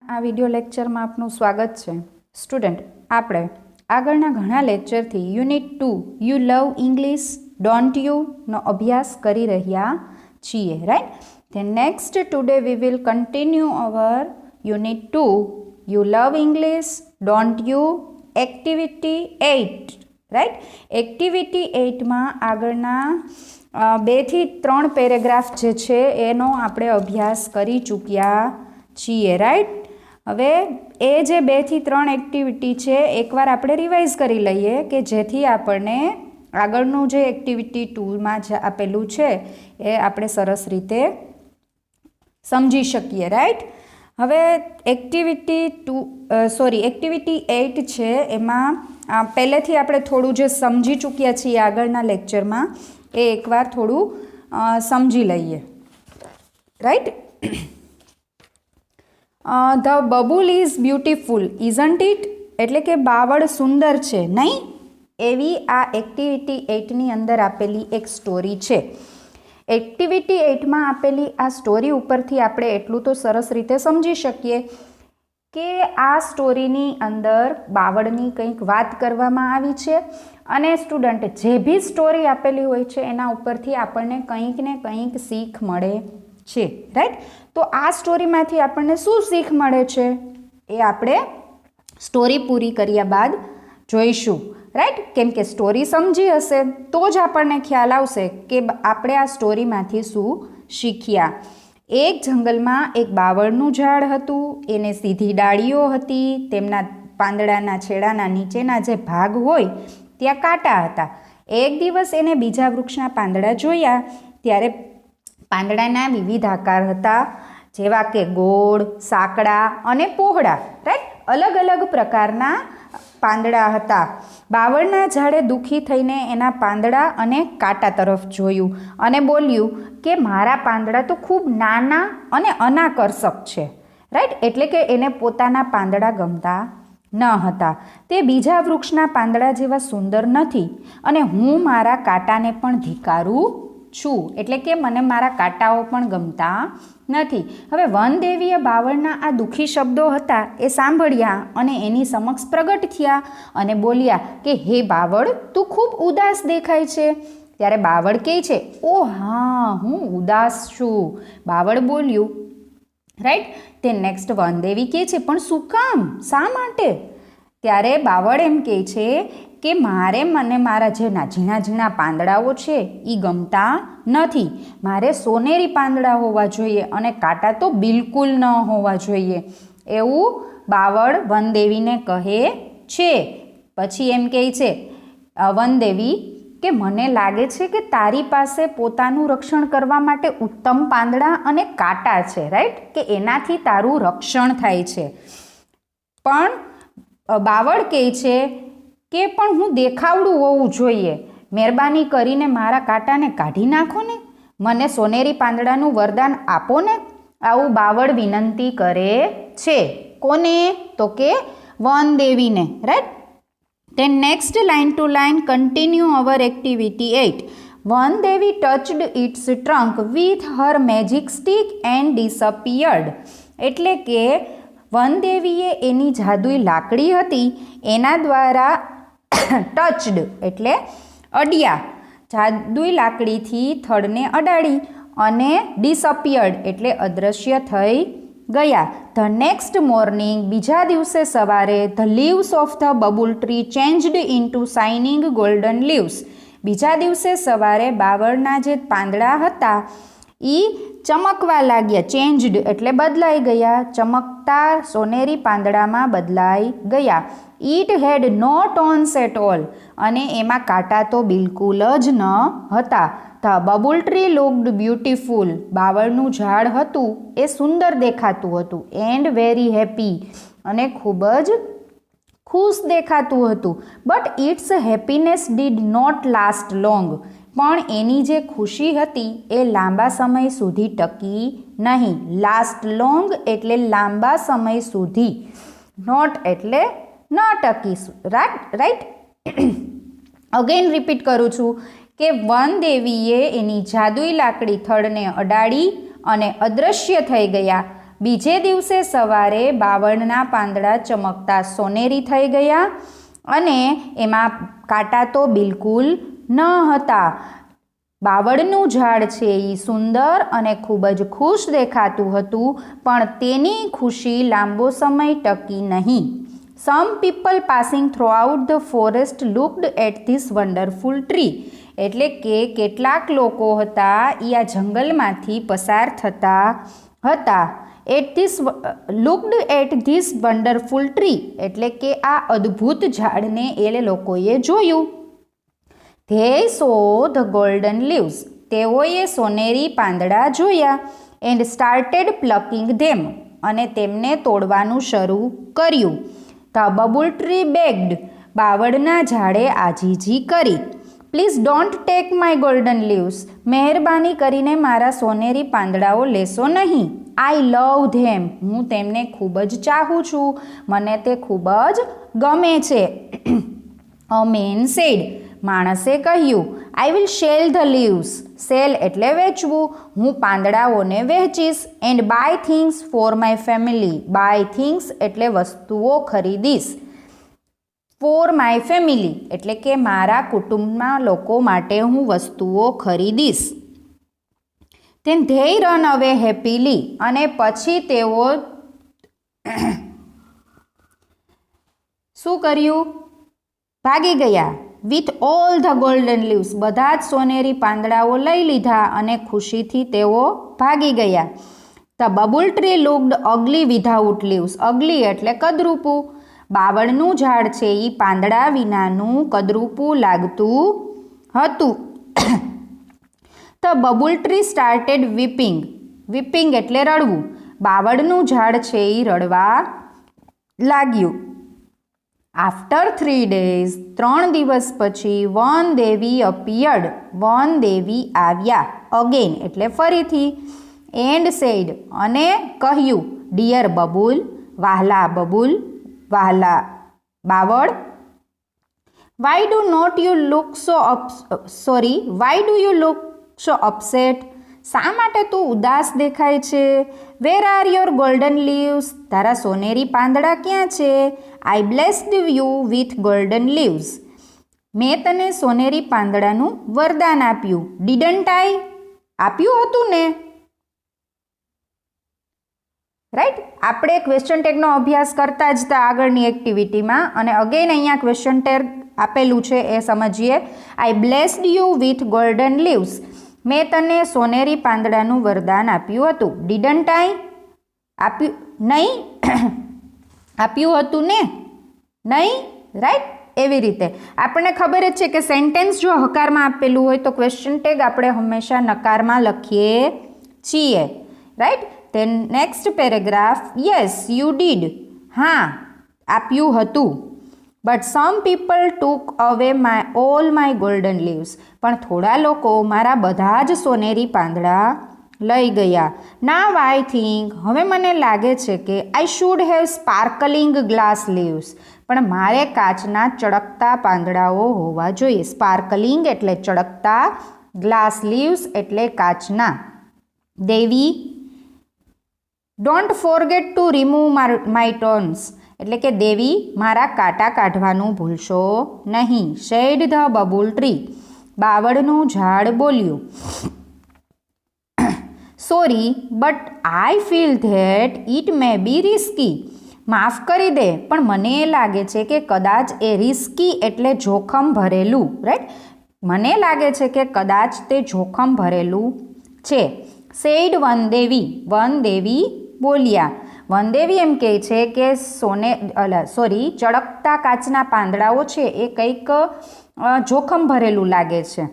આ વિડિયો લેક્ચરમાં આપનું સ્વાગત છે. સ્ટુડન્ટ, આપણે આગળના ઘણા લેક્ચરથી unit 2 you love English don't you નો અભ્યાસ કરી રહ્યા છીએ, right? Then next today we will continue our unit 2 you love English don't you activity 8, right? Activity 8માં આગળના 2 થી 3 પેરેગ્રાફ જે છે એનો આપણે અભ્યાસ કરી ચૂક્યા છીએ, રાઈટ? હવે એ જે 2 થી 3 એક્ટિવિટી છે એકવાર આપણે રિવાઇઝ કરી લઈએ કે જેથી આપણને આગળનું જે એક્ટિવિટી 2માં જે આપેલું છે એ આપણે સરસ રીતે સમજી શકીએ, રાઈટ? હવે એક્ટિવિટી 8 છે એમાં પહેલેથી આપણે થોડું જે સમજી ચૂક્યા છીએ આગળના લેક્ચરમાં એ એકવાર થોડું સમજી લઈએ, right? The babul is beautiful isn't it, એટલે કે બાવળ સુંદર છે નહીં? એવી આ એક્ટિવિટી 8ની અંદર આપેલી એક સ્ટોરી છે. એક્ટિવિટી 8માં આપેલી આ સ્ટોરી ઉપરથી આપણે એટલું તો સરસ રીતે સમજી શકીએ કે આ સ્ટોરીની અંદર બાવળની કંઈક વાત કરવામાં આવી છે અને સ્ટુડન્ટ જે બી સ્ટોરી આપેલી હોય છે એના ઉપરથી આપણને કંઈક ને કંઈક શીખ મળે છે, રાઈટ? તો આ સ્ટોરીમાંથી આપણને શું શીખ મળે છે એ આપણે સ્ટોરી પૂરી કર્યા બાદ જોઈશું, રાઈટ? કેમ કે સ્ટોરી સમજી હશે તો જ આપણને ખ્યાલ આવશે કે આપણે આ સ્ટોરીમાંથી શું શીખ્યા. એક જંગલમાં એક બાવળનું ઝાડ હતું, એને સીધી ડાળીઓ હતી, તેમના પાંદડાના છેડાના નીચેના જે ભાગ હોય ત્યાં કાંટા હતા. એક દિવસ એને બીજા વૃક્ષના પાંદડા જોયા ત્યારે પાંદડાના વિવિધ આકાર હતા, જેવા કે ગોળ, સાંકડા અને પહોળા, રાઈટ? અલગ અલગ પ્રકારના પાંદડા હતા. બાવળના ઝાડે દુઃખી થઈને એના પાંદડા અને કાંટા તરફ જોયું અને બોલ્યું કે મારા પાંદડા તો ખૂબ નાના અને અનાકર્ષક છે, રાઈટ? એટલે કે એને પોતાના પાંદડા ગમતા ન હતા. તે બીજા વૃક્ષના પાંદડા જેવા સુંદર નથી અને હું મારા કાંટાને પણ ધિક્કારું છું, એટલે કે મને મારા કાંટાઓ પણ ગમતા નથી. હવે વનદેવીએ બાવળના આ દુઃખી શબ્દો હતા એ સાંભળ્યા અને એની સમક્ષ પ્રગટ થયા અને બોલ્યા કે હે બાવળ, તું ખૂબ ઉદાસ દેખાય છે. ત્યારે બાવળ કહે છે, ઓ હા, હું ઉદાસ છું. બાવળ બોલ્યું, રાઈટ? તે નેક્સ્ટ વનદેવી કહે છે, પણ શું કામ, શા માટે? ત્યારે બાવળ એમ કહે છે કે મને મારા જે ઝીણા ઝીણા પાંદડાઓ છે એ ગમતા નથી. મારે સોનેરી પાંદડા હોવા જોઈએ અને કાંટા તો બિલકુલ ન હોવા જોઈએ, એવું બાવળ વનદેવીને કહે છે. પછી એમ કહે છે વનદેવી કે મને લાગે છે કે તારી પાસે પોતાનું રક્ષણ કરવા માટે ઉત્તમ પાંદડા અને કાંટા છે, રાઈટ? કે એનાથી તારું રક્ષણ થાય છે. પણ બાવળ કહે છે કે પણ હું દેખાવડું હોવું જોઈએ, મહેરબાની કરીને મારા કાંટાને કાઢી નાખો ને, મને સોનેરી પાંદડાનું વરદાન આપો ને. આવું બાવળ વિનંતી કરે છે. કોને? તો કે વનદેવીને, right? Then next line to line continue our activity 8. Vandevi touched its trunk with her magic stick and disappeared. એટલે કે વનદેવીએ એની જાદુઈ લાકડી હતી એના દ્વારા ટચડ એટલે અડ્યા, જાદુઈ લાકડીથી થડને અડાડી અને ડિસઅપિયર્ડ એટલે અદૃશ્ય થઈ ગયા. ધ નેક્સ્ટ મોર્નિંગ, બીજા દિવસે સવારે, the leaves of the babul tree changed into shining golden leaves. બીજા દિવસે સવારે બાવળના જે પાંદડા હતા એ ચમકવા લાગ્યા, ચેન્જડ એટલે બદલાઈ ગયા, ચમકતા સોનેરી પાંદડામાં બદલાઈ ગયા. It had no thorns at all, અને એમાં કાંટા તો બિલકુલ જ ન હતા. The babul tree looked beautiful, બાવળનું ઝાડ હતું એ સુંદર દેખાતું હતું. એન્ડ વેરી હેપી, અને ખૂબ જ ખુશ દેખાતું હતું. But its happiness did not last long, પણ એની જે ખુશી હતી એ લાંબા સમય સુધી ટકી નહીં. લાસ્ટ લોંગ એટલે લાંબા સમય સુધી, નોટ એટલે ન ટકી, રાઈટ? અગેન રિપીટ કરું છું કે વનદેવીએ એની જાદુઈ લાકડી થડને અડાડી અને અદૃશ્ય થઈ ગયા બીજે દિવસે સવારે બાવળના પાંદડા ચમકતા સોનેરી થઈ ગયા અને એમાં કાંટા તો બિલકુલ ન હતા. બાવળનું ઝાડ છે એ સુંદર અને ખૂબ જ ખુશ દેખાતું હતું, પણ તેની ખુશી લાંબો સમય ટકી નહીં. Some people passing throughout the forest looked at this wonderful tree. એટલે કે કેટલાક લોકો હતા એ આ જંગલમાંથી પસાર થતા હતા. Looked at this wonderful tree એટલે કે આ અદ્ભુત ઝાડને એ લોકોએ જોયું. They saw the golden leaves. તેઓએ સોનેરી પાંદડા જોયા. And started plucking them. અને તેમને તોડવાનું શરૂ કર્યું. The babul tree begged. બાવળના ઝાડે આજીજી કરી. Please don't take my golden leaves. મહેરબાની કરીને મારા સોનેરી પાંદડાઓ લેશો નહીં. આઈ લવ ધેમ. હું તેમને ખૂબ જ ચાહું છું. મને તે ખૂબ જ ગમે છે. A man said. માણસે કહ્યું, I will sell the leaves. Sell એટલે વેચવું. હું પાંદડાઓને વહેંચીશ. And buy things for my family. Buy things એટલે વસ્તુઓ ખરીદીશ. ફોર માય ફેમિલી એટલે કે મારા કુટુંબના લોકો માટે હું વસ્તુઓ ખરીદીશ. Then they run away happily. અને પછી તેઓ શું કર્યું? ભાગી ગયા. With all the golden leaves. બધા જ સોનેરી પાંદડાઓ લઈ લીધા અને ખુશીથી તેઓ ભાગી ગયા. The babul tree looked ugly without leaves. Ugly એટલે કદરૂપું. બાવળનું ઝાડ છે એ પાંદડા વિનાનું કદરૂપું લાગતું હતું. The babul tree started weeping. Weeping એટલે રડવું. બાવળનું ઝાડ છે એ રડવા લાગ્યું. After 3 days. 3 દિવસ પછી વન દેવી અપિયર્ડ. વન દેવી આવ્યા. અગેન એટલે ફરીથી. એન્ડ સેડ અને કહ્યું, ડિયર બબુલ. વહાલા બબુલ. વહાલા બાવળ. Why do not you look why do you look so upset. શા માટે તું ઉદાસ દેખાય છે? Where are your golden leaves. તારા સોનેરી પાંદડા ક્યાં છે? I blessed you with golden leaves. મેં તને સોનેરી પાંદડાનું વરદાન આપ્યું. Didn't I? આપ્યું હતું ને? રાઈટ. આપણે ક્વેશ્ચન ટેગનો અભ્યાસ કરતા જ હતા આગળની એક્ટિવિટીમાં, અને અગેન અહીંયા ક્વેશ્ચન ટેગ આપેલું છે એ સમજીએ. I blessed you with golden leaves. મેં તને સોનેરી પાંદડાનું વરદાન આપ્યું હતું. Didn't I? આપ્યું નહીં? આપ્યું હતું ને? નહીં? રાઈટ. એવી રીતે આપણને ખબર જ છે કે સેન્ટેન્સ જો હકારમાં આપેલું હોય તો ક્વેશ્ચન ટેગ આપણે હંમેશા નકારમાં લખીએ છીએ. Right. Then next paragraph. Yes you did. હા આપ્યું હતું. બટ સમ પીપલ ટુક અવે ઓલ માય ગોલ્ડન લીવ્સ. પણ થોડા લોકો મારા બધા જ સોનેરી પાંદડા લઈ ગયા. નાવ આઈ થિંક. હવે મને લાગે છે કે I should have sparkling glass leaves. પણ મારે કાચના ચળકતા પાંદડાઓ હોવા જોઈએ. સ્પાર્કલિંગ એટલે ચળકતા. ગ્લાસ લીવ્સ એટલે કાચના. દેવી. Don't forget to remove my thorns. એટલે કે દેવી મારા કાંટા કાઢવાનું ભૂલશો નહીં. Said the babul tree. બાવળનું ઝાડ બોલ્યું. Sorry but I feel that it may be risky. માફ કરી દે પણ મને એ લાગે છે કે કદાચ એ રિસ્કી એટલે જોખમ ભરેલું. રાઈટ. મને લાગે છે કે કદાચ તે જોખમ ભરેલું છે. સેડ વનદેવી. વનદેવી બોલ્યા. વનદેવી એમ કહે છે કે ચળકતા કાચના પાંદડાઓ છે એ કંઈક જોખમ ભરેલું લાગે છે.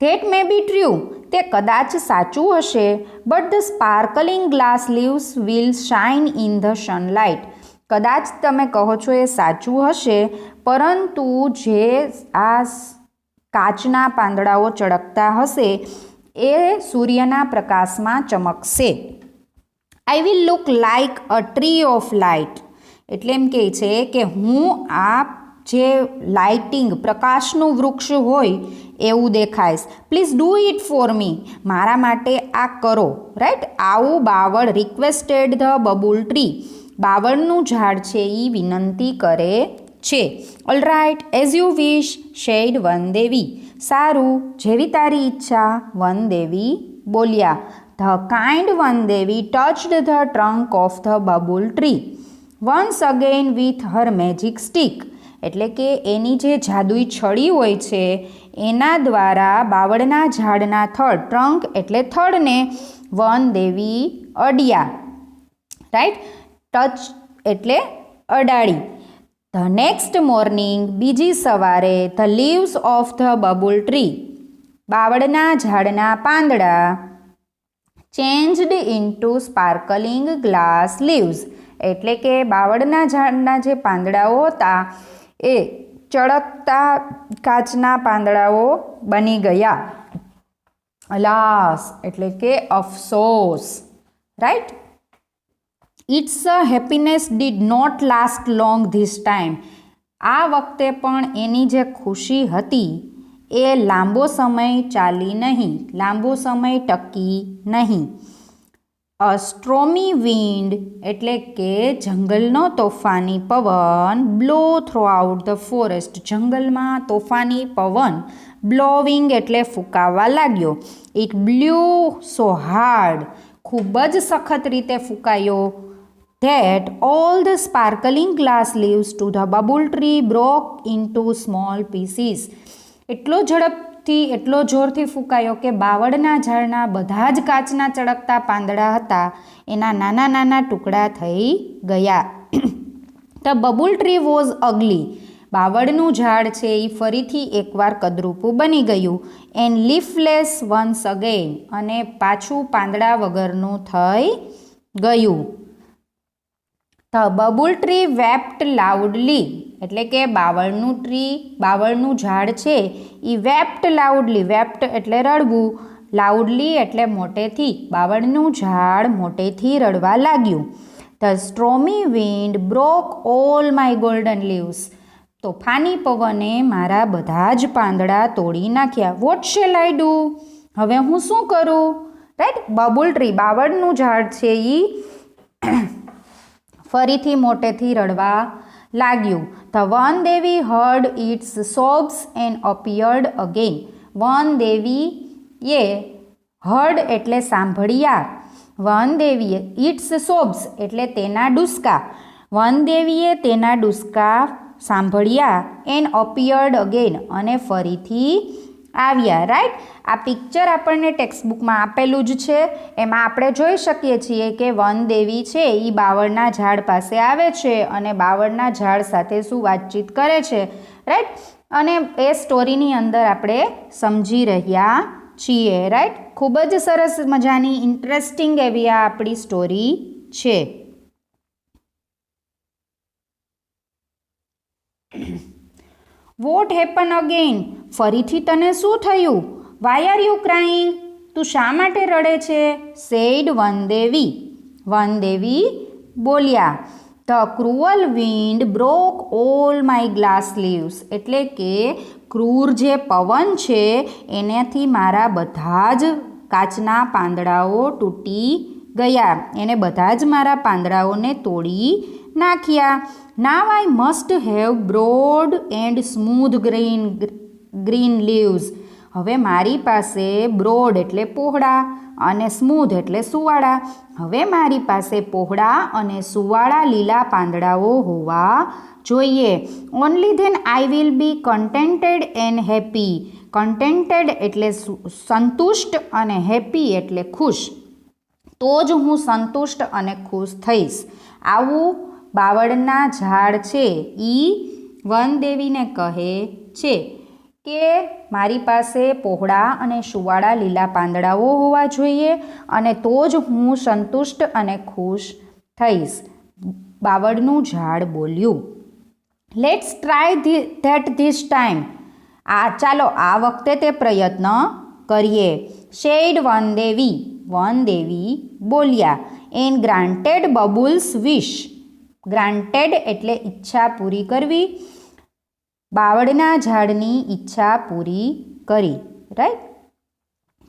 That may be true. તે કદાચ સાચું હશે. But the sparkling glass leaves will shine in the sunlight. કદાચ તમે કહો છો એ સાચું હશે, પરંતુ જે આ કાચના પાંદડાઓ ચળકતા હશે એ સૂર્યના પ્રકાશમાં ચમકશે. I will look like a tree of light. એટલે એમ કહે છે કે હું આ જે લાઇટિંગ પ્રકાશનું વૃક્ષ હોય એવું દેખાઈશ. Please do it for me, મારા માટે આ કરો. રાઈટ, આવું બાવળ રિક્વેસ્ટેડ ધ બબુલ ટ્રી, બાવળનું ઝાડ છે એ વિનંતી કરે છે. All right, as you wish said Vandevi, સારું જેવી તારી ઈચ્છા, વનદેવી બોલ્યા. The kind Vandevi touched the trunk of the babul tree once again with her magic stick, એટલે કે એની જે જાદુઈ છડી હોય છે એના દ્વારા બાવળના ઝાડના થડ, ટ્રંક એટલે થડને વનદેવી અડ્યા. રાઈટ, ટચ એટલે અડાડી. ધ નેક્સ્ટ મોર્નિંગ, બીજી સવારે, the leaves of the babul tree, બાવળના ઝાડના પાંદડા, changed into sparkling glass leaves, એટલે કે બાવળના ઝાડના જે પાંદડાઓ હતા એ ચળકતા કાચના પાંદડાઓ બની ગયા. અલાસ એટલે કે અફસોસ. Right, its a happiness did not last long this time, આ વખતે પણ એની જે ખુશી હતી એ લાંબો સમય ચાલી નહીં, લાંબો સમય ટકી નહીં. અ સ્ટ્રોમી વિન્ડ એટલે કે જંગલનો તોફાની પવન, blow through out the forest, જંગલમાં તોફાની પવન, બ્લોવિંગ એટલે ફૂંકાવા લાગ્યો. ઇટ બ્લ્યુ સો હાર્ડ, ખૂબ જ સખત રીતે ફૂંકાયો. That all the sparkling glass leaves to the babul tree broke into small pieces, એટલો ઝડપથી એટલો જોરથી ફૂંકાયો કે બાવળના ઝાડના બધા જ કાચના ચળકતા પાંદડા હતા એના નાના નાના ટુકડા થઈ ગયા. ધ બબુલ ટ્રી વોઝ અગલી, બાવળનું ઝાડ છે એ ફરીથી એકવાર કદરૂપું બની ગયું. એન્ડ લીફલેસ વન્સ અગેન, અને પાછું પાંદડા વગરનું થઈ ગયું. ધ બબુલ ટ્રી વેપ્ટ લાઉડલી, એટલે કે બાવળનું ઝાડ છે એ વેપ્ટ લાઉડલી, વેપ્ટ એટલે રડવું, લાઉડલી એટલે મોટેથી, બાવળનું ઝાડ મોટેથી રડવા લાગ્યું. The stormy wind broke all my golden leaves, તોફાની પવને મારા બધા જ પાંદડા તોડી નાખ્યા. વોટ શેલ આઈ ડુ, હવે હું શું કરું? રાઈટ, બબુલ ટ્રી, બાવળનું ઝાડ છે એ ફરીથી મોટેથી રડવા લાગ્યું. The Vandevi heard its sobs and appeared again, વનદેવીએ હર્ડ એટલે સાંભળ્યા, વનદેવીએ ઇટ્સ સોબ્સ એટલે તેના ડુસકા, વનદેવીએ તેના ડુસકા સાંભળ્યા. એન્ડ અપિયર્ડ અગેન, અને ફરીથી આવ્યા. રાઈટ, આ પિક્ચર આપણને ટેક્સ્ટબુકમાં આપેલું જ છે. એમાં આપણે જોઈ શકીએ છીએ કે વનદેવી છે એ બાવળના ઝાડ પાસે આવે છે અને બાવળના ઝાડ સાથે શું વાતચીત કરે છે. રાઈટ, અને એ સ્ટોરીની અંદર આપણે સમજી રહ્યા છીએ. રાઈટ, ખૂબ જ સરસ મજાની ઇન્ટરેસ્ટિંગ એવી આ આપણી સ્ટોરી છે. વોટ હેપન અગેન, ફરીથી તને શું થયું? વાય આર યુ ક્રાઇંગ, તું શા માટે રડે છે? સેડ વનદેવી, વનદેવી બોલ્યા. The cruel wind broke all my glass leaves, એટલે કે ક્રૂર જે પવન છે એનાથી મારા બધા જ કાચના પાંદડાઓ તૂટી ગયા, એને બધા જ મારા પાંદડાઓને તોડી નાખ્યા. Now I must have broad and smooth green leaves, હવે મારી પાસે બ્રોડ એટલે પહોળા અને સ્મૂધ એટલે સુવાળા, હવે મારી પાસે પહોળા અને સુવાળા લીલા પાંદડાઓ હોવા જોઈએ. Only then I will be contented and happy, contented એટલે સંતુષ્ટ અને હેપી એટલે ખુશ, તો જ હું સંતુષ્ટ અને ખુશ થઈશ. આવું બાવળના ઝાડ છે એ વનદેવીને કહે છે કે મારી પાસે પહોળા અને સુવાળા લીલા પાંદડાઓ હોવા જોઈએ અને તો જ હું સંતુષ્ટ અને ખુશ થઈશ. બાવળનું ઝાડ બોલ્યું. Let's try that this time, ચાલો આ વખતે તે પ્રયત્ન કરીએ. શેડ વનદેવી, વનદેવી બોલ્યા. એન્ડ ગ્રાન્ટેડ બબુલ્સ વિશ, ગ્રાન્ટેડ એટલે ઈચ્છા પૂરી કરવી, બાવળના ઝાડની ઈચ્છા પૂરી કરી. રાઈટ.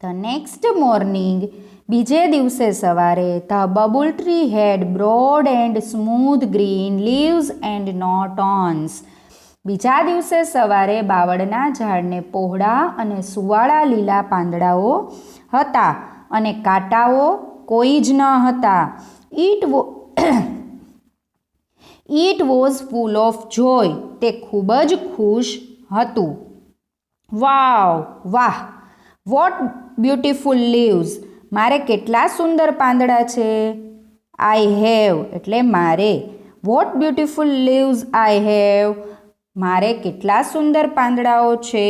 ધ નેક્સ્ટ મોર્નિંગ, બીજે દિવસે સવારે, the babul tree had broad and smooth green leaves and no thorns. બીજા દિવસે સવારે બાવળના ઝાડને પહોળા અને સુવાળા લીલા પાંદડાઓ હતા અને કાંટાઓ કોઈ જ ન હતા. It was full of joy. તે ખૂબ જ ખુશ હતું. વાવ, વાહ! What beautiful leaves. મારે કેટલા સુંદર પાંદડા છે. આઈ હેવ એટલે મારે. What beautiful leaves I have. મારે કેટલા સુંદર પાંદડાઓ છે.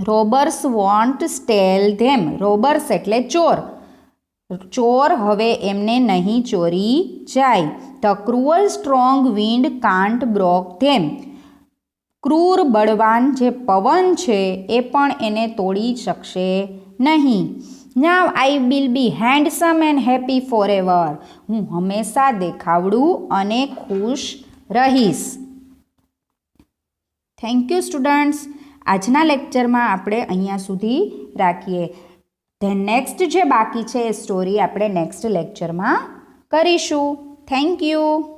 રોબર્સ વોન્ટ સ્ટેલ ધેમ. રોબર્સ એટલે ચોર. ચોર હવે એમને નહીં ચોરી જાય. The cruel strong wind can't broke them. ક્રૂર બળવાન જે પવન છે એ પણ એને તોડી શકશે નહીં. Now I will be handsome and happy forever. હું હંમેશા દેખાવડું અને ખુશ રહીશ. Thank you students. આજના લેક્ચરમાં આપણે અહીંયા સુધી રાખીએ. ધેન નેક્સ્ટ જે બાકી છે એ સ્ટોરી આપણે નેક્સ્ટ લેક્ચરમાં કરીશું. Thank you.